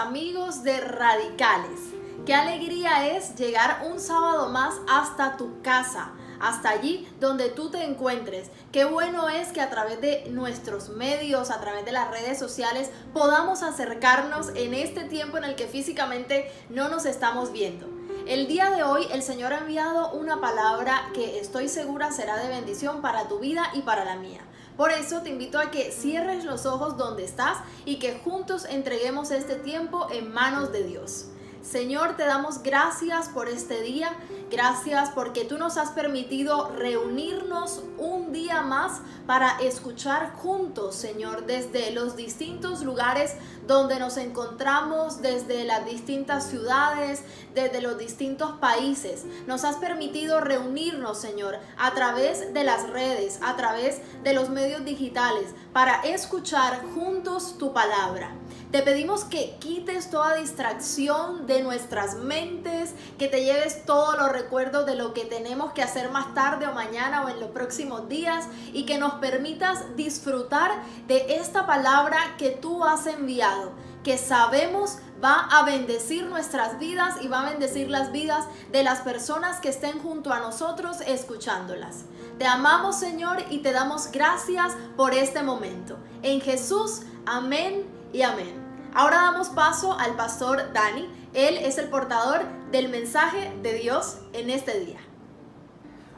amigos de Radicales. Qué alegría es llegar un sábado más hasta tu casa, hasta allí donde tú te encuentres. Qué bueno es que a través de nuestros medios, a través de las redes sociales, podamos acercarnos en este tiempo en el que físicamente no nos estamos viendo. El día de hoy el Señor ha enviado una palabra que estoy segura será de bendición para tu vida y para la mía. Por eso te invito a que cierres los ojos donde estás y que juntos entreguemos este tiempo en manos de Dios. Señor, te damos gracias por este día, gracias porque tú nos has permitido reunirnos un día más para escuchar juntos, Señor, desde los distintos lugares donde nos encontramos, desde las distintas ciudades, desde los distintos países. Nos has permitido reunirnos, Señor, a través de las redes, a través de los medios digitales, para escuchar juntos tu palabra. Te pedimos que quites toda distracción de nuestras mentes, que te lleves todos los recuerdos de lo que tenemos que hacer más tarde o mañana o en los próximos días y que nos permitas disfrutar de esta palabra que tú has enviado, que sabemos va a bendecir nuestras vidas y va a bendecir las vidas de las personas que estén junto a nosotros escuchándolas. Te amamos, Señor, y te damos gracias por este momento. En Jesús, amén y amén. Ahora damos paso al pastor Dani. Él es el portador del mensaje de Dios en este día.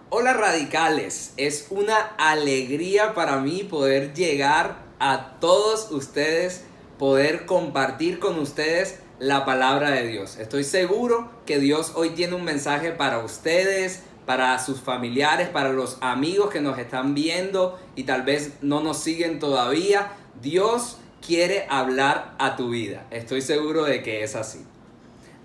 Hola radicales, es una alegría para mí poder llegar a todos ustedes, poder compartir con ustedes la palabra de Dios. Estoy seguro que Dios hoy tiene un mensaje para ustedes, para sus familiares, para los amigos que nos están viendo y tal vez no nos siguen todavía. Dios quiere hablar a tu vida. Estoy seguro de que es así.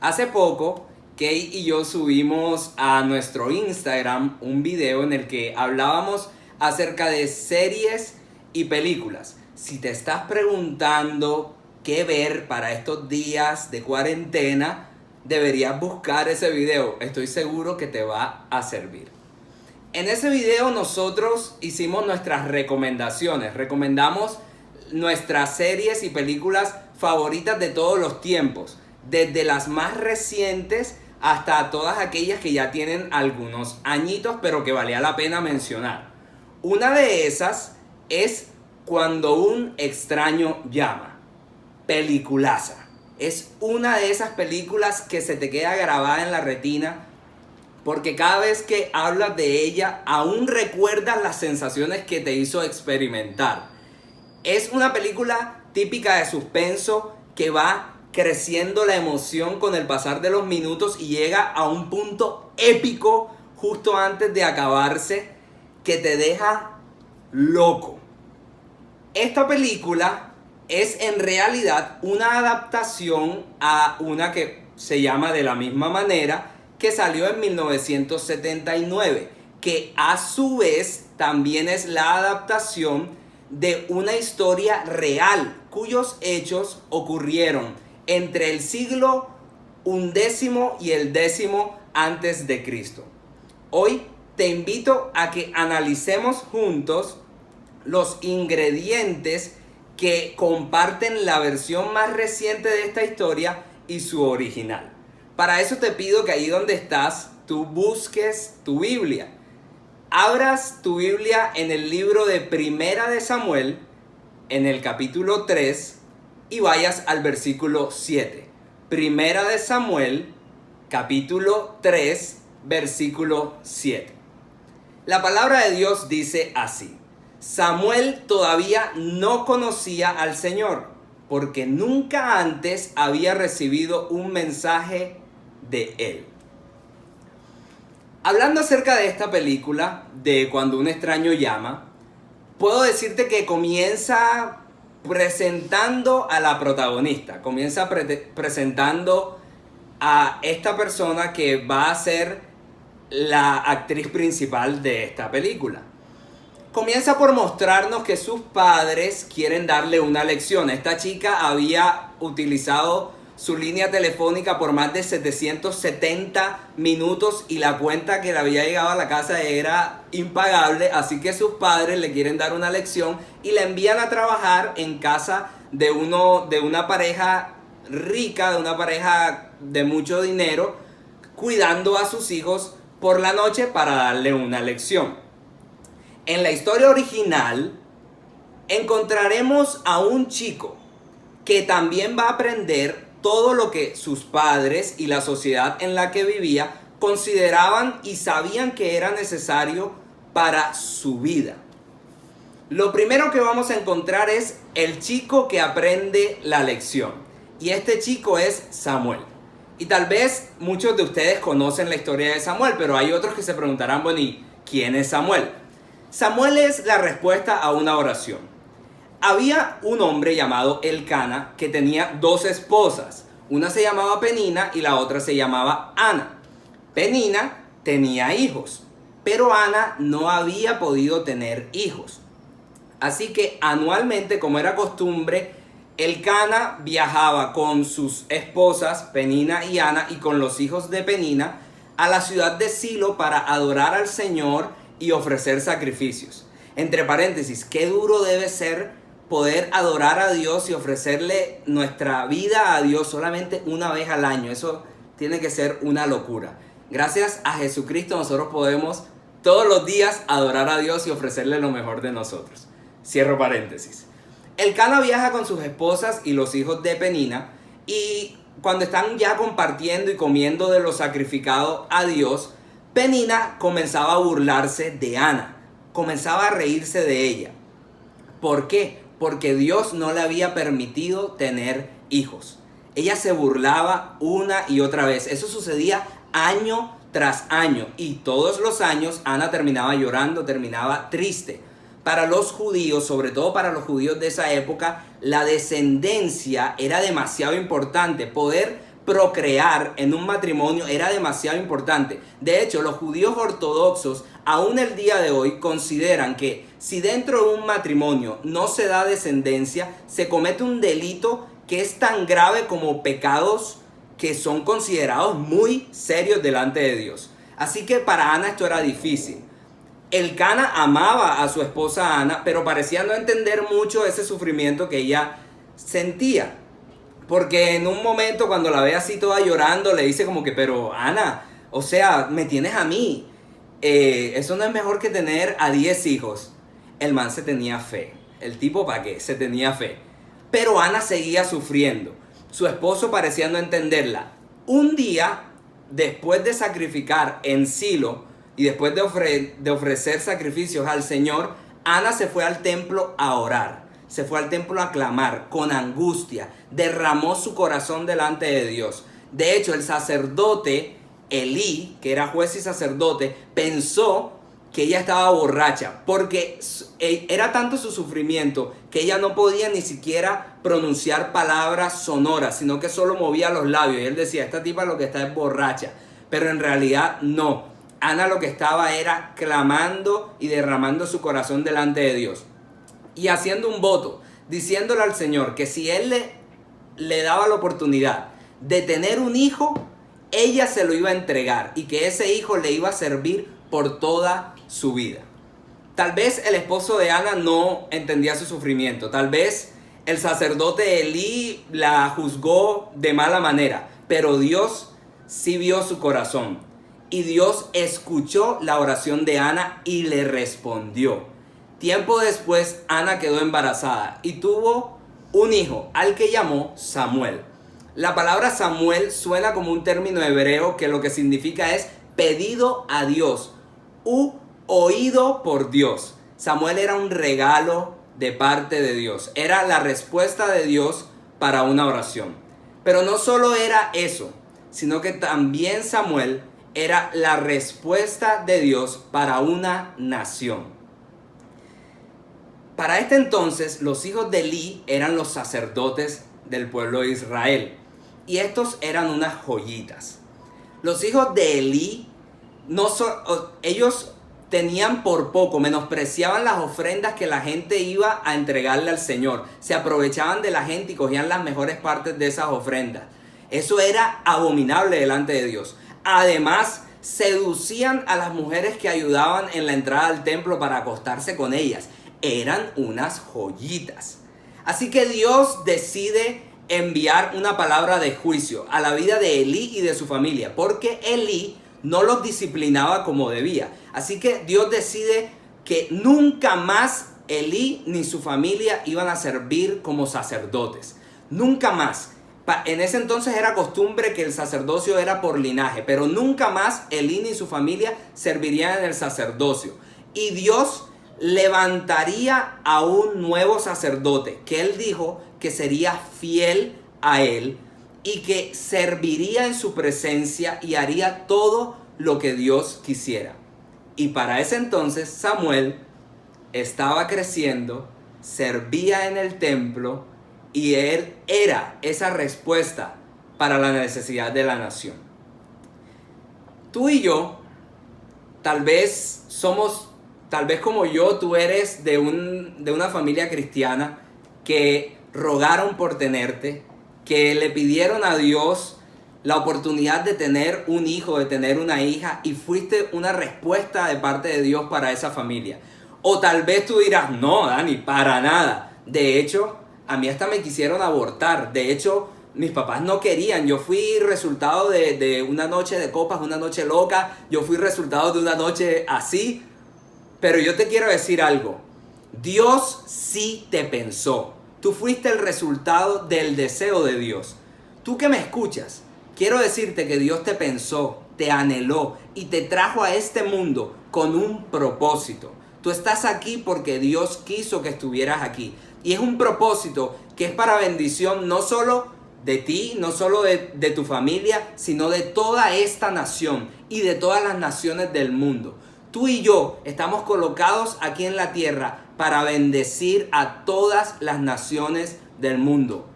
Hace poco, Kay y yo subimos a nuestro Instagram un video en el que hablábamos acerca de series y películas. Si te estás preguntando qué ver para estos días de cuarentena, deberías buscar ese video. Estoy seguro que te va a servir. En ese video nosotros hicimos nuestras recomendaciones. Recomendamos nuestras series y películas favoritas de todos los tiempos, desde las más recientes hasta todas aquellas que ya tienen algunos añitos, pero que valía la pena mencionar. Una de esas es Cuando un extraño llama. Peliculaza. Es una de esas películas que se te queda grabada en la retina, porque cada vez que hablas de ella, aún recuerdas las sensaciones que te hizo experimentar. Es una película típica de suspenso que va creciendo la emoción con el pasar de los minutos y llega a un punto épico justo antes de acabarse que te deja loco. Esta película es en realidad una adaptación a una que se llama de la misma manera, que salió en 1979, que a su vez también es la adaptación de una historia real cuyos hechos ocurrieron entre el siglo XI y el X antes de Cristo. Hoy te invito a que analicemos juntos los ingredientes que comparten la versión más reciente de esta historia y su original. Para eso te pido que ahí donde estás, tú busques tu Biblia. Abras tu Biblia en el libro de Primera de Samuel, en el capítulo 3, y vayas al versículo 7. Primera de Samuel, capítulo 3, versículo 7. La palabra de Dios dice así: Samuel todavía no conocía al Señor, porque nunca antes había recibido un mensaje de Él. Hablando acerca de esta película, de Cuando un extraño llama, puedo decirte que comienza presentando a la protagonista. Comienza presentando a esta persona que va a ser la actriz principal de esta película. Comienza por mostrarnos que sus padres quieren darle una lección. Esta chica había utilizado su línea telefónica por más de 770 minutos y la cuenta que le había llegado a la casa era impagable, así que sus padres le quieren dar una lección y la envían a trabajar en casa de una pareja rica, de una pareja de mucho dinero, cuidando a sus hijos por la noche para darle una lección. En la historia original encontraremos a un chico que también va a aprender todo lo que sus padres y la sociedad en la que vivía consideraban y sabían que era necesario para su vida. Lo primero que vamos a encontrar es el chico que aprende la lección. Y este chico es Samuel. Y tal vez muchos de ustedes conocen la historia de Samuel, pero hay otros que se preguntarán, bueno, ¿y quién es Samuel? Samuel es la respuesta a una oración. Había un hombre llamado Elcana que tenía dos esposas. Una se llamaba Penina y la otra se llamaba Ana. Penina tenía hijos, pero Ana no había podido tener hijos. Así que anualmente, como era costumbre, Elcana viajaba con sus esposas Penina y Ana y con los hijos de Penina a la ciudad de Silo para adorar al Señor y ofrecer sacrificios. Entre paréntesis, qué duro debe ser poder adorar a Dios y ofrecerle nuestra vida a Dios solamente una vez al año. Eso tiene que ser una locura. Gracias a Jesucristo nosotros podemos todos los días adorar a Dios y ofrecerle lo mejor de nosotros. Cierro paréntesis. Elcana viaja con sus esposas y los hijos de Penina, y cuando están ya compartiendo y comiendo de lo sacrificado a Dios, Penina comenzaba a burlarse de Ana, comenzaba a reírse de ella. ¿Por qué? Porque Dios no le había permitido tener hijos. Ella se burlaba una y otra vez. Eso sucedía año tras año, y todos los años Ana terminaba llorando, terminaba triste. Para los judíos, sobre todo para los judíos de esa época, la descendencia era demasiado importante. Poder procrear en un matrimonio era demasiado importante. De hecho, los judíos ortodoxos, aún el día de hoy, consideran que si dentro de un matrimonio no se da descendencia, se comete un delito que es tan grave como pecados que son considerados muy serios delante de Dios. Así que para Ana esto era difícil. Elcana amaba a su esposa Ana, pero parecía no entender mucho ese sufrimiento que ella sentía. Porque en un momento, cuando la ve así toda llorando, le dice como que, pero Ana, o sea, me tienes a mí. Eso no es mejor que tener a 10 hijos. El man se tenía fe. El tipo, ¿para qué? Se tenía fe. Pero Ana seguía sufriendo. Su esposo parecía no entenderla. Un día, después de sacrificar en Silo, y después de ofrecer sacrificios al Señor, Ana se fue al templo a orar. Se fue al templo a clamar con angustia. Derramó su corazón delante de Dios. De hecho, el sacerdote Elí, que era juez y sacerdote, pensó que ella estaba borracha, porque era tanto su sufrimiento que ella no podía ni siquiera pronunciar palabras sonoras, sino que solo movía los labios. Y él decía, esta tipa lo que está es borracha. Pero en realidad no. Ana lo que estaba era clamando y derramando su corazón delante de Dios. Y haciendo un voto, diciéndole al Señor que si Él le daba la oportunidad de tener un hijo, ella se lo iba a entregar y que ese hijo le iba a servir por toda su vida. Tal vez el esposo de Ana no entendía su sufrimiento. Tal vez el sacerdote Elí la juzgó de mala manera. Pero Dios sí vio su corazón. Y Dios escuchó la oración de Ana y le respondió. Tiempo después, Ana quedó embarazada y tuvo un hijo al que llamó Samuel. La palabra Samuel suena como un término hebreo que lo que significa es pedido a Dios u oído por Dios. Samuel era un regalo de parte de Dios. Era la respuesta de Dios para una oración. Pero no solo era eso, sino que también Samuel era la respuesta de Dios para una nación. Para este entonces, los hijos de Elí eran los sacerdotes del pueblo de Israel. Y estos eran unas joyitas. Los hijos de Elí, ellos tenían por poco, menospreciaban las ofrendas que la gente iba a entregarle al Señor. Se aprovechaban de la gente y cogían las mejores partes de esas ofrendas. Eso era abominable delante de Dios. Además, seducían a las mujeres que ayudaban en la entrada al templo para acostarse con ellas. Eran unas joyitas. Así que Dios decide enviar una palabra de juicio a la vida de Elí y de su familia, porque Elí no los disciplinaba como debía. Así que Dios decide que nunca más Elí ni su familia iban a servir como sacerdotes. Nunca más. En ese entonces era costumbre que el sacerdocio era por linaje, pero nunca más Elí ni su familia servirían en el sacerdocio. Y Dios levantaría a un nuevo sacerdote que él dijo que sería fiel a él y que serviría en su presencia y haría todo lo que Dios quisiera. Y para ese entonces Samuel estaba creciendo, servía en el templo y él era esa respuesta para la necesidad de la nación. Tú y yo, tal vez como yo, tú eres de una familia cristiana que rogaron por tenerte, que le pidieron a Dios la oportunidad de tener un hijo, de tener una hija, y fuiste una respuesta de parte de Dios para esa familia. O tal vez tú dirás, no, Dani, para nada. De hecho, a mí hasta me quisieron abortar. De hecho, mis papás no querían. Yo fui resultado de una noche de copas, una noche loca. Yo fui resultado de una noche así. Pero yo te quiero decir algo. Dios sí te pensó. Tú fuiste el resultado del deseo de Dios. Tú que me escuchas, quiero decirte que Dios te pensó, te anheló y te trajo a este mundo con un propósito. Tú estás aquí porque Dios quiso que estuvieras aquí. Y es un propósito que es para bendición no solo de ti, no solo de tu familia, sino de toda esta nación y de todas las naciones del mundo. Tú y yo estamos colocados aquí en la tierra para bendecir a todas las naciones del mundo.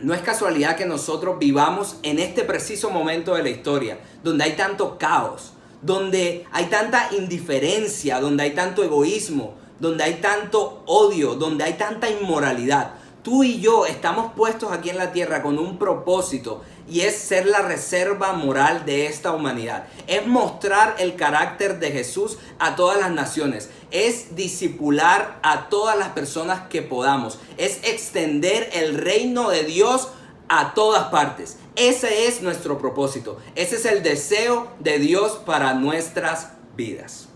No es casualidad que nosotros vivamos en este preciso momento de la historia, donde hay tanto caos, donde hay tanta indiferencia, donde hay tanto egoísmo, donde hay tanto odio, donde hay tanta inmoralidad. Tú y yo estamos puestos aquí en la tierra con un propósito, y es ser la reserva moral de esta humanidad. Es mostrar el carácter de Jesús a todas las naciones. Es discipular a todas las personas que podamos. Es extender el reino de Dios a todas partes. Ese es nuestro propósito. Ese es el deseo de Dios para nuestras vidas.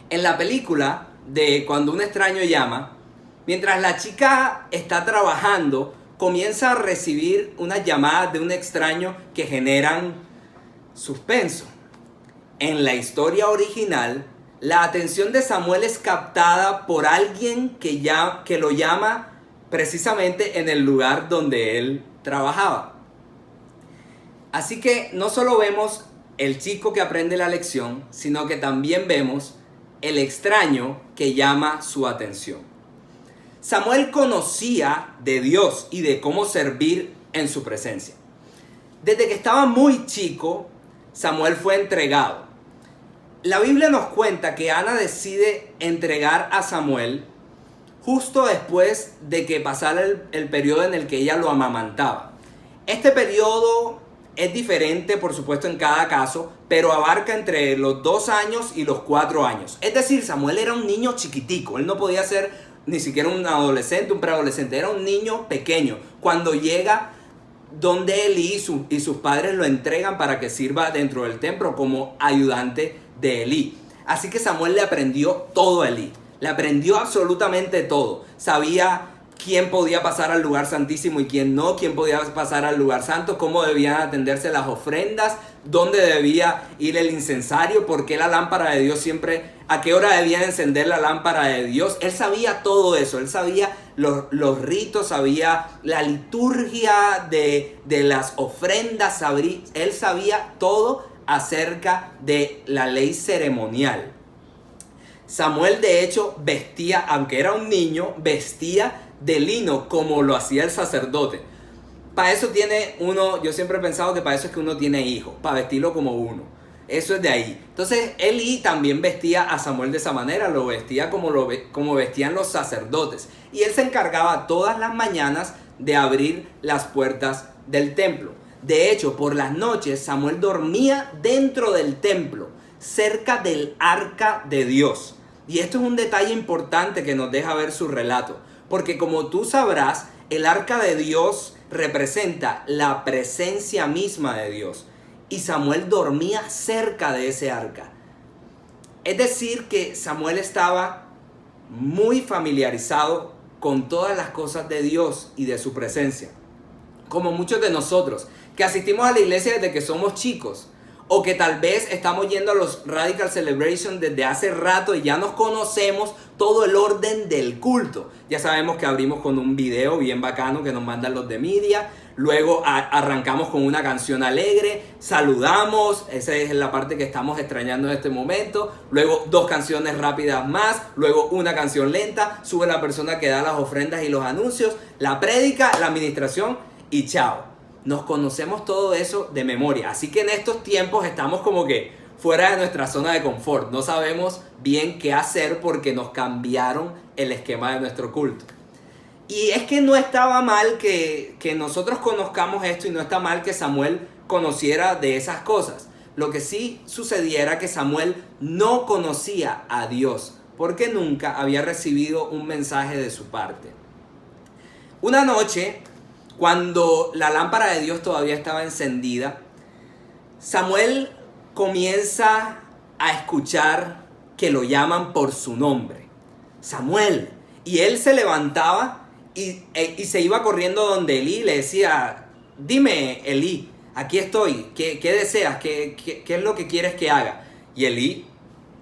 En la película de Cuando un extraño llama, mientras la chica está trabajando, comienza a recibir unas llamadas de un extraño que generan suspenso. En la historia original, la atención de Samuel es captada por alguien que lo llama precisamente en el lugar donde él trabajaba. Así que no solo vemos el chico que aprende la lección, sino que también vemos el extraño que llama su atención. Samuel conocía de Dios y de cómo servir en su presencia. Desde que estaba muy chico, Samuel fue entregado. La Biblia nos cuenta que Ana decide entregar a Samuel justo después de que pasara el periodo en el que ella lo amamantaba. Este periodo es diferente, por supuesto, en cada caso, pero abarca entre los 2 años y los 4 años. Es decir, Samuel era un niño chiquitico. Él no podía ser ni siquiera un adolescente, un preadolescente. Era un niño pequeño. Cuando llega donde Elí y sus padres lo entregan para que sirva dentro del templo como ayudante de Elí. Así que Samuel le aprendió todo a Elí. Le aprendió absolutamente todo. Sabía quién podía pasar al lugar santísimo y quién no, quién podía pasar al lugar santo, cómo debían atenderse las ofrendas, dónde debía ir el incensario, por qué la lámpara de Dios siempre, a qué hora debía encender la lámpara de Dios. Él sabía todo eso, él sabía los ritos, sabía la liturgia de las ofrendas, él sabía todo acerca de la ley ceremonial. Samuel, de hecho, vestía, aunque era un niño, vestía de lino como lo hacía el sacerdote. Para eso yo siempre he pensado que para eso es que uno tiene hijos, para vestirlo como uno. Eso es de ahí. Entonces, Elí también vestía a Samuel de esa manera, lo vestía como vestían los sacerdotes. Y él se encargaba todas las mañanas de abrir las puertas del templo. De hecho, por las noches, Samuel dormía dentro del templo, cerca del arca de Dios. Y esto es un detalle importante que nos deja ver su relato. Porque como tú sabrás, El arca de Dios representa la presencia misma de Dios. Y Samuel dormía cerca de ese arca. Es decir, que Samuel estaba muy familiarizado con todas las cosas de Dios y de su presencia. Como muchos de nosotros, que asistimos a la iglesia desde que somos chicos, o que tal vez estamos yendo a los Radical Celebration desde hace rato y ya nos conocemos todo el orden del culto. Ya sabemos que abrimos con un video bien bacano que nos mandan los de media. Luego arrancamos con una canción alegre, saludamos, esa es la parte que estamos extrañando en este momento. Luego 2 canciones rápidas más, luego una canción lenta, sube la persona que da las ofrendas y los anuncios, la prédica, la administración y chao. Nos conocemos todo eso de memoria, así que en estos tiempos estamos como que fuera de nuestra zona de confort. No sabemos bien qué hacer porque nos cambiaron el esquema de nuestro culto. Y es que no estaba mal que nosotros conozcamos esto y no está mal que Samuel conociera de esas cosas. Lo que sí sucedía era que Samuel no conocía a Dios porque nunca había recibido un mensaje de su parte. Una noche, cuando la lámpara de Dios todavía estaba encendida, Samuel comienza a escuchar que lo llaman por su nombre. Samuel. Y él se levantaba y se iba corriendo donde Elí, le decía, dime Elí, aquí estoy, ¿qué deseas? ¿Qué es lo que quieres que haga? Y Elí,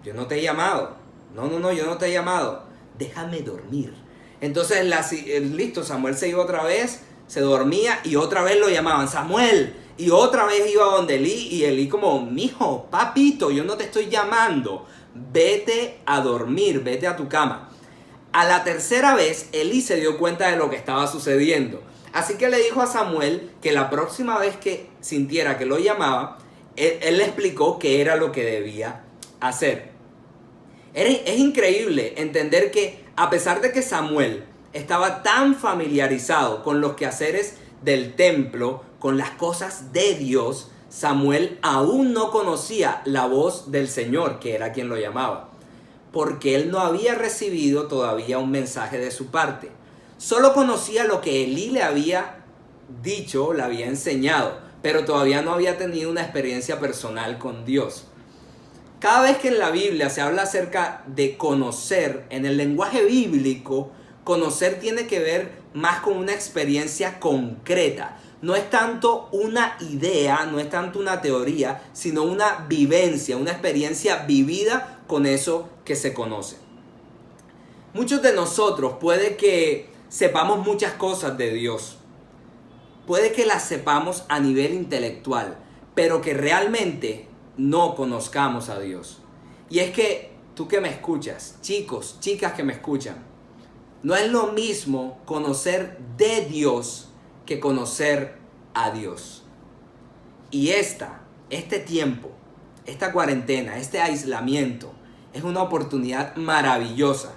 yo no te he llamado, no, yo no te he llamado, déjame dormir. Entonces listo, Samuel se iba otra vez, se dormía y otra vez lo llamaban, Samuel, y otra vez iba donde Elí y Elí como, mijo, papito, yo no te estoy llamando, vete a dormir, vete a tu cama. A la tercera vez, Elí se dio cuenta de lo que estaba sucediendo. Así que le dijo a Samuel que la próxima vez que sintiera que lo llamaba, él le explicó qué era lo que debía hacer. Es increíble entender que a pesar de que Samuel estaba tan familiarizado con los quehaceres del templo, con las cosas de Dios, Samuel aún no conocía la voz del Señor, que era quien lo llamaba, porque él no había recibido todavía un mensaje de su parte. Solo conocía lo que Elí le había dicho, le había enseñado, pero todavía no había tenido una experiencia personal con Dios. Cada vez que en la Biblia se habla acerca de conocer, en el lenguaje bíblico, conocer tiene que ver más con una experiencia concreta. No es tanto una idea, no es tanto una teoría, sino una vivencia, una experiencia vivida con eso que se conoce. Muchos de nosotros puede que sepamos muchas cosas de Dios. Puede que las sepamos a nivel intelectual, pero que realmente no conozcamos a Dios. Y es que tú que me escuchas, chicos, chicas que me escuchan, no es lo mismo conocer de Dios que conocer a Dios. Y este tiempo, esta cuarentena, este aislamiento, es una oportunidad maravillosa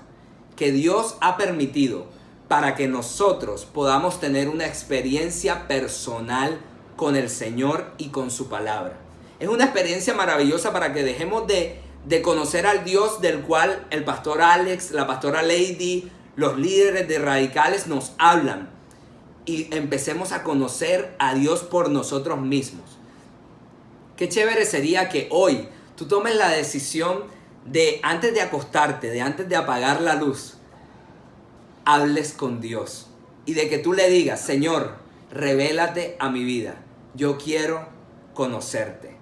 que Dios ha permitido para que nosotros podamos tener una experiencia personal con el Señor y con su palabra. Es una experiencia maravillosa para que dejemos de conocer al Dios del cual el pastor Alex, la pastora Lady, los líderes de Radicales nos hablan, y empecemos a conocer a Dios por nosotros mismos. Qué chévere sería que hoy tú tomes la decisión de, antes de acostarte, de antes de apagar la luz, hables con Dios y de que tú le digas, Señor, revélate a mi vida, yo quiero conocerte.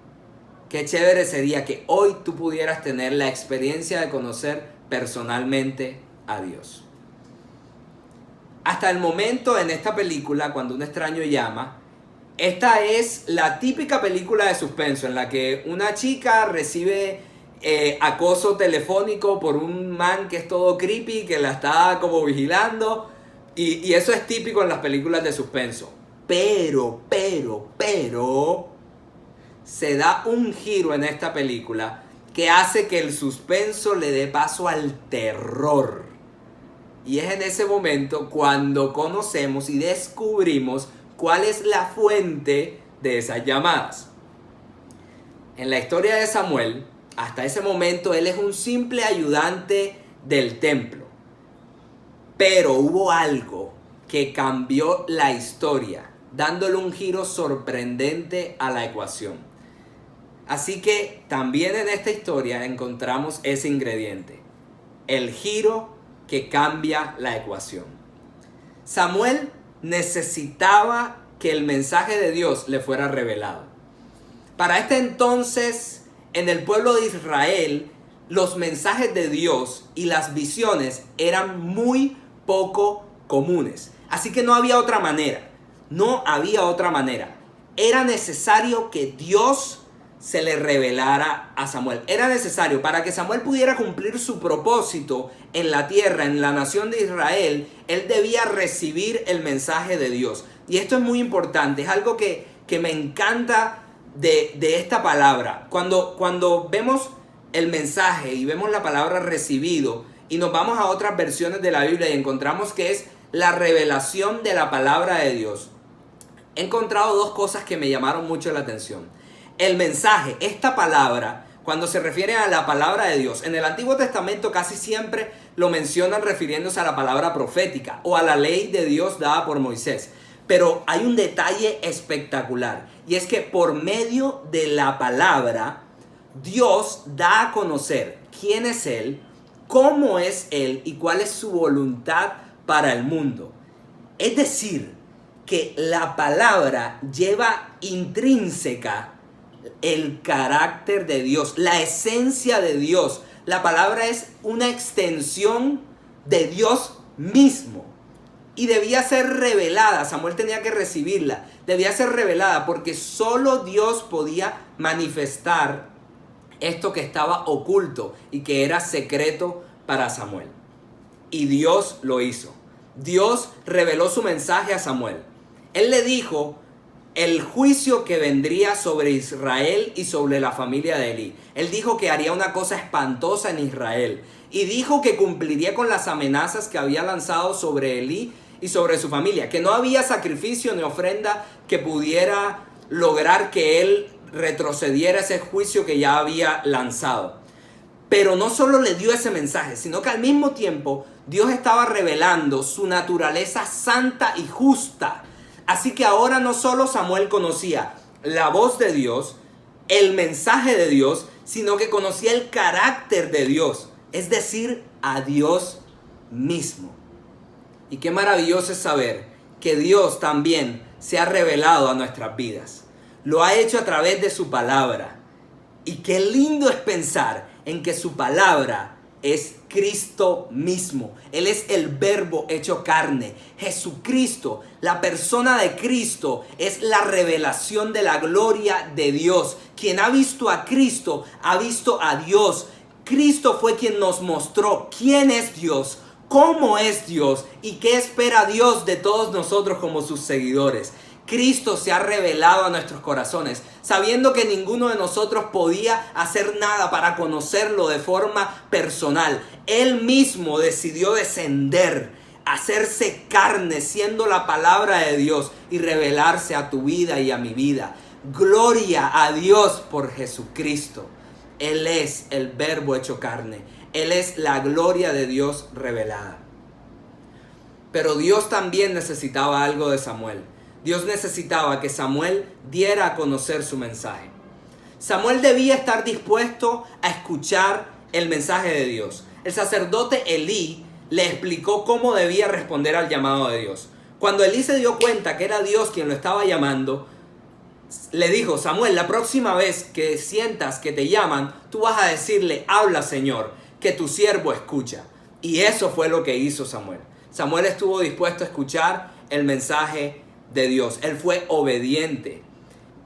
Qué chévere sería que hoy tú pudieras tener la experiencia de conocer personalmente a Dios. Hasta el momento en esta película, cuando un extraño llama, esta es la típica película de suspenso en la que una chica recibe acoso telefónico por un man que es todo creepy, que la está como vigilando, y eso es típico en las películas de suspenso. Pero, se da un giro en esta película que hace que el suspenso le dé paso al terror. Y es en ese momento cuando conocemos y descubrimos cuál es la fuente de esas llamadas. En la historia de Samuel, hasta ese momento él es un simple ayudante del templo. Pero hubo algo que cambió la historia, dándole un giro sorprendente a la ecuación. Así que también en esta historia encontramos ese ingrediente, el giro que cambia la ecuación. Samuel necesitaba que el mensaje de Dios le fuera revelado. Para este entonces, en el pueblo de Israel, los mensajes de Dios y las visiones eran muy poco comunes. Así que no había otra manera. No había otra manera. Era necesario que Dios se le revelara a Samuel. Era necesario para que Samuel pudiera cumplir su propósito en la tierra, en la nación de Israel. Él debía recibir el mensaje de Dios. Y esto es muy importante. Es algo que me encanta de esta palabra. Cuando vemos el mensaje y vemos la palabra recibido y nos vamos a otras versiones de la Biblia y encontramos que es la revelación de la palabra de Dios, he encontrado dos cosas que me llamaron mucho la atención. El mensaje, esta palabra, cuando se refiere a la palabra de Dios, en el Antiguo Testamento casi siempre lo mencionan refiriéndose a la palabra profética o a la ley de Dios dada por Moisés. Pero hay un detalle espectacular, y es que por medio de la palabra, Dios da a conocer quién es Él, cómo es Él y cuál es su voluntad para el mundo. Es decir, que la palabra lleva intrínseca el carácter de Dios, la esencia de Dios. La palabra es una extensión de Dios mismo. Y debía ser revelada. Samuel tenía que recibirla. Debía ser revelada porque solo Dios podía manifestar esto que estaba oculto y que era secreto para Samuel. Y Dios lo hizo. Dios reveló su mensaje a Samuel. Él le dijo el juicio que vendría sobre Israel y sobre la familia de Elí. Él dijo que haría una cosa espantosa en Israel. Y dijo que cumpliría con las amenazas que había lanzado sobre Elí y sobre su familia. Que no había sacrificio ni ofrenda que pudiera lograr que él retrocediera ese juicio que ya había lanzado. Pero no solo le dio ese mensaje, sino que al mismo tiempo Dios estaba revelando su naturaleza santa y justa. Así que ahora no solo Samuel conocía la voz de Dios, el mensaje de Dios, sino que conocía el carácter de Dios, es decir, a Dios mismo. Y qué maravilloso es saber que Dios también se ha revelado a nuestras vidas. Lo ha hecho a través de su palabra. Y qué lindo es pensar en que su palabra es Cristo mismo. Él es el Verbo hecho carne. Jesucristo, la persona de Cristo, es la revelación de la gloria de Dios. Quien ha visto a Cristo, ha visto a Dios. Cristo fue quien nos mostró quién es Dios, cómo es Dios y qué espera Dios de todos nosotros como sus seguidores. Cristo se ha revelado a nuestros corazones, sabiendo que ninguno de nosotros podía hacer nada para conocerlo de forma personal. Él mismo decidió descender, hacerse carne, siendo la palabra de Dios y revelarse a tu vida y a mi vida. Gloria a Dios por Jesucristo. Él es el Verbo hecho carne. Él es la gloria de Dios revelada. Pero Dios también necesitaba algo de Samuel. Dios necesitaba que Samuel diera a conocer su mensaje. Samuel debía estar dispuesto a escuchar el mensaje de Dios. El sacerdote Elí le explicó cómo debía responder al llamado de Dios. Cuando Elí se dio cuenta que era Dios quien lo estaba llamando, le dijo: Samuel, la próxima vez que sientas que te llaman, tú vas a decirle: habla, Señor, que tu siervo escucha. Y eso fue lo que hizo Samuel. Samuel estuvo dispuesto a escuchar el mensaje de Dios. Él fue obediente.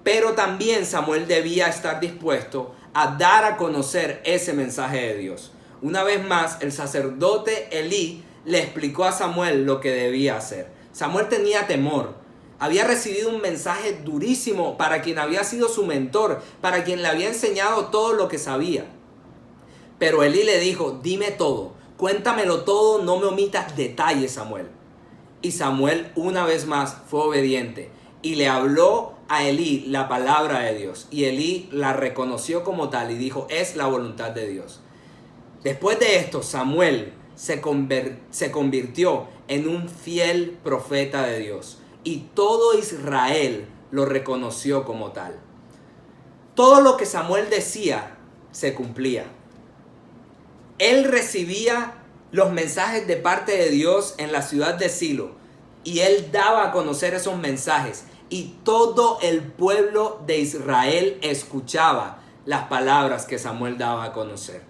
Pero también Samuel debía estar dispuesto a dar a conocer ese mensaje de Dios. Una vez más, el sacerdote Elí le explicó a Samuel lo que debía hacer. Samuel tenía temor. Había recibido un mensaje durísimo para quien había sido su mentor, para quien le había enseñado todo lo que sabía. Pero Elí le dijo: dime todo, cuéntamelo todo, no me omitas detalles, Samuel. Y Samuel una vez más fue obediente y le habló a Elí la palabra de Dios. Y Elí la reconoció como tal y dijo: es la voluntad de Dios. Después de esto, Samuel se convirtió en un fiel profeta de Dios y todo Israel lo reconoció como tal. Todo lo que Samuel decía se cumplía. Él recibía los mensajes de parte de Dios en la ciudad de Silo y él daba a conocer esos mensajes y todo el pueblo de Israel escuchaba las palabras que Samuel daba a conocer.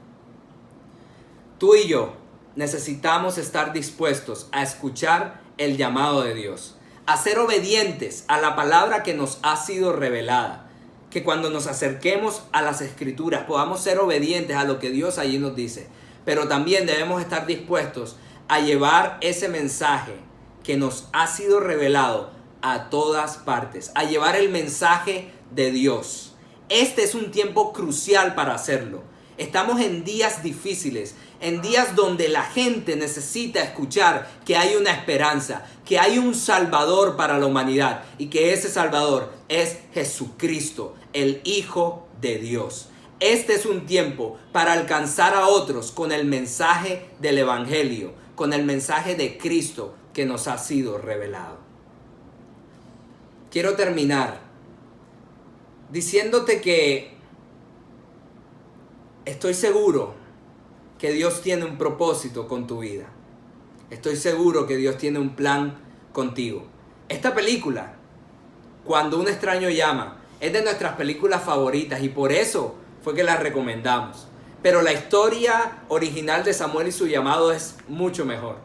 Tú y yo necesitamos estar dispuestos a escuchar el llamado de Dios, a ser obedientes a la palabra que nos ha sido revelada, que cuando nos acerquemos a las Escrituras podamos ser obedientes a lo que Dios allí nos dice, pero también debemos estar dispuestos a llevar ese mensaje que nos ha sido revelado a todas partes, a llevar el mensaje de Dios. Este es un tiempo crucial para hacerlo. Estamos en días difíciles, en días donde la gente necesita escuchar que hay una esperanza, que hay un Salvador para la humanidad y que ese Salvador es Jesucristo, el Hijo de Dios. Este es un tiempo para alcanzar a otros con el mensaje del Evangelio, con el mensaje de Cristo que nos ha sido revelado. Quiero terminar diciéndote que estoy seguro que Dios tiene un propósito con tu vida. Estoy seguro que Dios tiene un plan contigo. Esta película, Cuando un extraño llama, es de nuestras películas favoritas y por eso fue que la recomendamos. Pero la historia original de Samuel y su llamado es mucho mejor.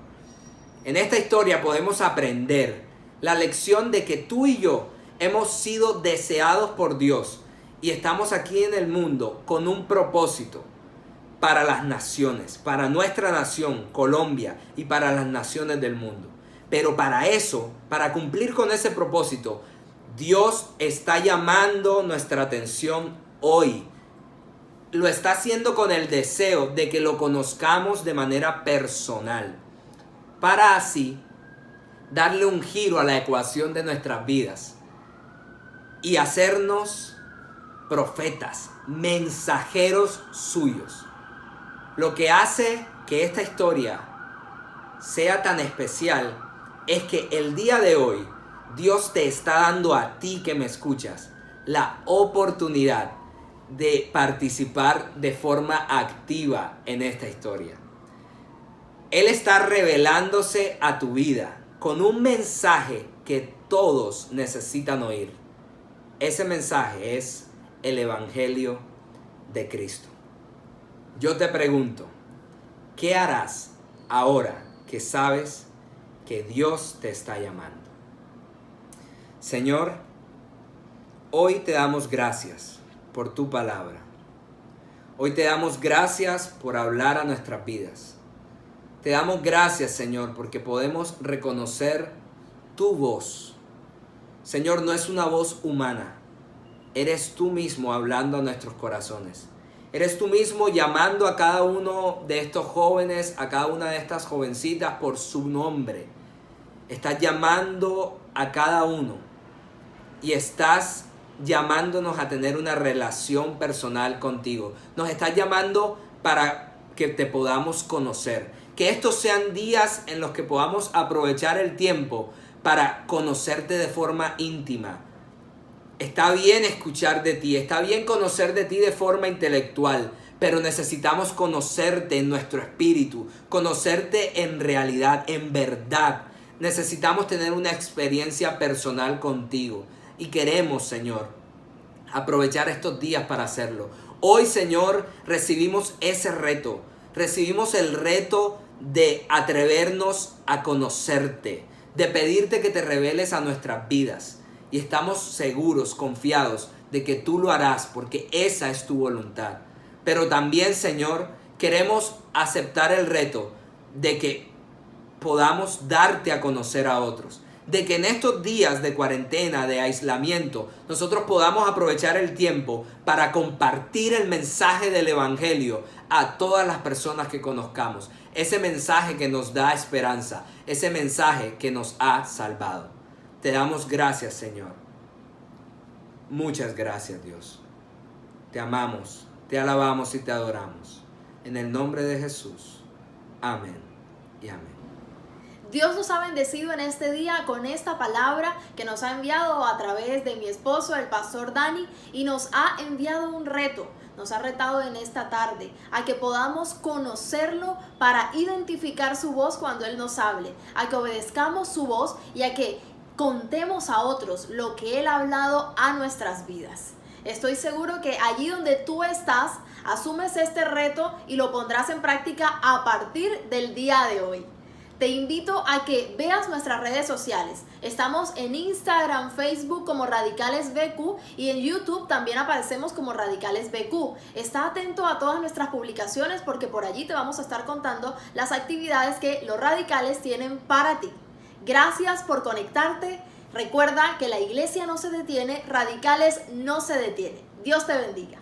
En esta historia podemos aprender la lección de que tú y yo hemos sido deseados por Dios y estamos aquí en el mundo con un propósito para las naciones, para nuestra nación, Colombia, y para las naciones del mundo. Pero para eso, para cumplir con ese propósito, Dios está llamando nuestra atención hoy. Lo está haciendo con el deseo de que lo conozcamos de manera personal, para así darle un giro a la ecuación de nuestras vidas y hacernos profetas, mensajeros suyos. Lo que hace que esta historia sea tan especial es que el día de hoy Dios te está dando a ti que me escuchas la oportunidad de participar de forma activa en esta historia. Él está revelándose a tu vida con un mensaje que todos necesitan oír. Ese mensaje es el Evangelio de Cristo. Yo te pregunto, ¿qué harás ahora que sabes que Dios te está llamando? Señor, hoy te damos gracias por tu palabra. Hoy te damos gracias por hablar a nuestras vidas. Te damos gracias, Señor, porque podemos reconocer tu voz. Señor, no es una voz humana. Eres tú mismo hablando a nuestros corazones. Eres tú mismo llamando a cada uno de estos jóvenes, a cada una de estas jovencitas por su nombre. Estás llamando a cada uno y estás llamándonos a tener una relación personal contigo. Nos estás llamando para que te podamos conocer. Que estos sean días en los que podamos aprovechar el tiempo para conocerte de forma íntima. Está bien escuchar de ti, está bien conocer de ti de forma intelectual, pero necesitamos conocerte en nuestro espíritu, conocerte en realidad, en verdad. Necesitamos tener una experiencia personal contigo y queremos, Señor, aprovechar estos días para hacerlo. Hoy, Señor, recibimos ese reto, recibimos el reto de atrevernos a conocerte, de pedirte que te reveles a nuestras vidas. Y estamos seguros, confiados de que tú lo harás porque esa es tu voluntad. Pero también, Señor, queremos aceptar el reto de que podamos darte a conocer a otros. De que en estos días de cuarentena, de aislamiento, nosotros podamos aprovechar el tiempo para compartir el mensaje del Evangelio a todas las personas que conozcamos. Ese mensaje que nos da esperanza, ese mensaje que nos ha salvado. Te damos gracias, Señor. Muchas gracias, Dios. Te amamos, te alabamos y te adoramos. En el nombre de Jesús. Amén. y amén. Dios nos ha bendecido en este día con esta palabra que nos ha enviado a través de mi esposo, el pastor Dani, y nos ha enviado un reto. Nos ha retado en esta tarde a que podamos conocerlo para identificar su voz cuando Él nos hable, a que obedezcamos su voz y a que contemos a otros lo que Él ha hablado a nuestras vidas. Estoy seguro que allí donde tú estás, asumes este reto y lo pondrás en práctica a partir del día de hoy. Te invito a que veas nuestras redes sociales. Estamos en Instagram, Facebook como Radicales BQ y en YouTube también aparecemos como Radicales BQ. Está atento a todas nuestras publicaciones porque por allí te vamos a estar contando las actividades que los radicales tienen para ti. Gracias por conectarte. Recuerda que la iglesia no se detiene, Radicales no se detiene. Dios te bendiga.